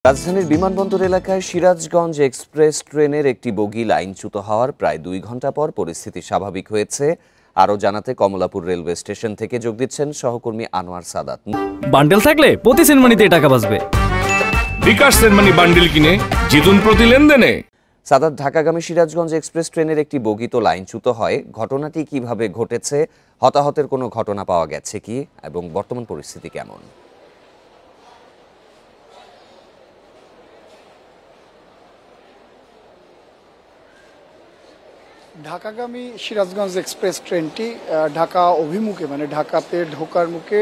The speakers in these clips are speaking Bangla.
রাজধানীর বিমানবন্দর এলাকায় সিরাজগঞ্জ এক্সপ্রেস ট্রেনের একটি বগি লাইনচ্যুত হওয়ার প্রায় 2 ঘন্টা পর পরিস্থিতি স্বাভাবিক হয়েছে। আরও জানাতে কমলাপুর রেলওয়ে স্টেশন থেকে যোগ দিচ্ছেন সহকর্মী আনোয়ার সাদাত। বান্ডেল থাকলে প্রতি সেনমানিতে টাকা বাঁচবে। বিকাশ সেনমানি বান্ডেল কিনে জিতুন প্রতি লেনদেনে। সাদাত, ঢাকাগামী সিরাজগঞ্জ এক্সপ্রেস ট্রেনের একটি বগি তো লাইনচ্যুত হয়, ঘটনাটি কিভাবে ঘটেছে, হতাহতের কোনো ঘটনা পাওয়া গেছে কি এবং বর্তমান পরিস্থিতি কেমন? ঢাকাগামী সিরাজগঞ্জ এক্সপ্রেস ট্রেনটি ঢাকা অভিমুখে মানে ঢাকাতে ঢোকার মুখে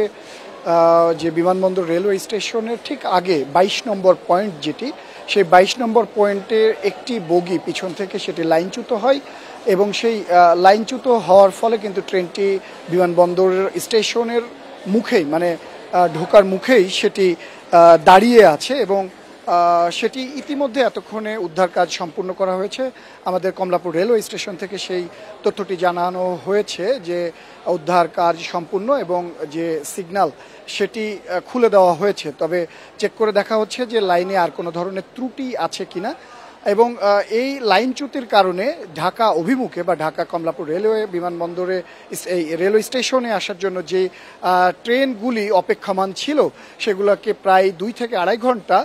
যে বিমানবন্দর রেলওয়ে স্টেশনের ঠিক আগে 22 নম্বর পয়েন্ট যেটি, সেই 22 নম্বর পয়েন্টের একটি বগি পিছন থেকে সেটি লাইনচ্যুত হয় এবং সেই লাইনচ্যুত হওয়ার ফলে কিন্তু ট্রেনটি বিমানবন্দরের স্টেশনের মুখেই মানে ঢোকার মুখেই সেটি দাঁড়িয়ে আছে এবং সেটি ইতিমধ্যে এতক্ষণে উদ্ধার কাজ সম্পূর্ণ করা হয়েছে। আমাদের কমলাপুর রেলওয়ে স্টেশন থেকে সেই তথ্যটি জানানো হয়েছে যে উদ্ধার কাজ সম্পূর্ণ এবং যে সিগন্যাল সেটি খুলে দেওয়া হয়েছে। তবে চেক করে দেখা হচ্ছে যে লাইনে আর কোনো ধরনের ত্রুটি আছে কিনা এবং এই লাইনচ্যুতির কারণে ঢাকা অভিমুখে বা ঢাকা কমলাপুর রেলওয়ে বিমানবন্দরে এই রেলওয়ে স্টেশনে আসার জন্য যে ট্রেনগুলি অপেক্ষমান ছিল সেগুলোকে প্রায় 2 থেকে আড়াই ঘন্টা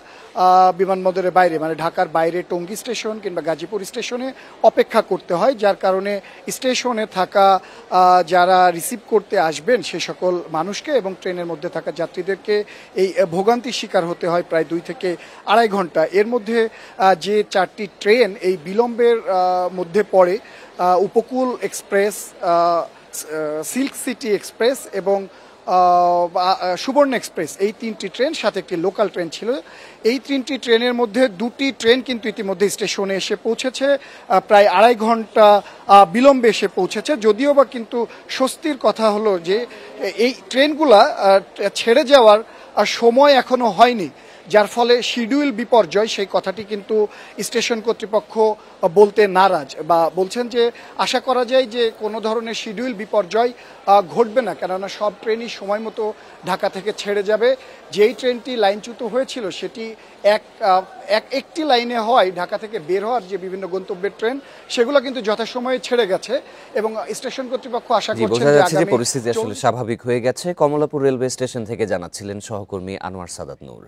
বিমানবন্দরের বাইরে মানে ঢাকার বাইরে টঙ্গী স্টেশন কিংবা গাজীপুর স্টেশনে অপেক্ষা করতে হয়, যার কারণে স্টেশনে থাকা যারা রিসিভ করতে আসবেন সে সকল মানুষকে এবং ট্রেনের মধ্যে থাকা যাত্রীদেরকে এই ভোগান্তির শিকার হতে হয় প্রায় 2 থেকে আড়াই ঘন্টা। এর মধ্যে যে 4টি ট্রেন এই বিলম্বের মধ্যে পড়ে, উপকূল এক্সপ্রেস, সিল্ক সিটি এক্সপ্রেস এবং সুবর্ণ এক্সপ্রেস, এই 3টি ট্রেন, সাথে একটি লোকাল ট্রেন ছিল। এই 3টি ট্রেনের মধ্যে 2টি ট্রেন কিন্তু ইতিমধ্যে স্টেশনে এসে পৌঁছেছে, প্রায় আড়াই ঘন্টা বিলম্বে এসে পৌঁছেছে। যদিও বা কিন্তু স্বস্তির কথা হলো যে এই ট্রেনগুলা ছেড়ে যাওয়ার সময় এখনো হয়নি, যার ফলে শিডিউল বিপর্যয় সেই কথাটি কিন্তু স্টেশন কর্তৃপক্ষ বলতে নারাজ বা বলছেন যে আশা করা যায় যে কোনো ধরনের শিডিউল বিপর্যয় ঘটবে না, কেননা সব ট্রেনই সময় মতো ঢাকা থেকে ছেড়ে যাবে। যেই ট্রেনটি লাইনচ্যুত হয়েছিল সেটি একটি লাইনে হয়, ঢাকা থেকে বের হওয়ার যে বিভিন্ন গন্তব্যের ট্রেন সেগুলো কিন্তু যথাসময়ে ছেড়ে গেছে এবং স্টেশন কর্তৃপক্ষ আশা করছেন যে পরিস্থিতি আসলে স্বাভাবিক হয়ে গেছে। কমলাপুর রেলওয়ে স্টেশন থেকে জানাচ্ছিলেন সহকর্মী আনোয়ার সাদাত নূর।